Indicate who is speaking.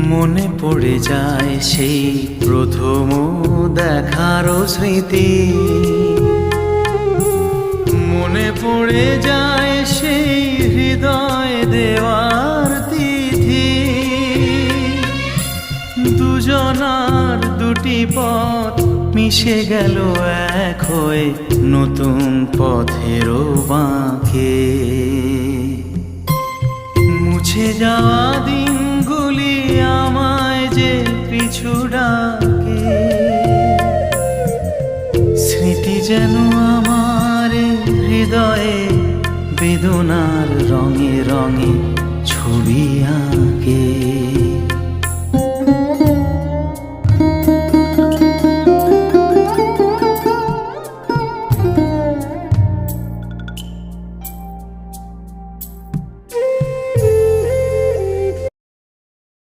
Speaker 1: মনে পড়ে যায় সেই প্রথম দেখারও স্মৃতি, মনে পড়ে যায় সেই হৃদয় দেওয়ার তিথি। দুজনার দুটি পথ মিশে গেল এক হয়ে নতুন পথেরও বাঁকে। মুছে যাওয়া দিনগুলি আমায় যে পিছু ডাকে, স্মৃতি যেন আমার হৃদয়ে বেদনার রঙে রঙে ছবি আঁকে।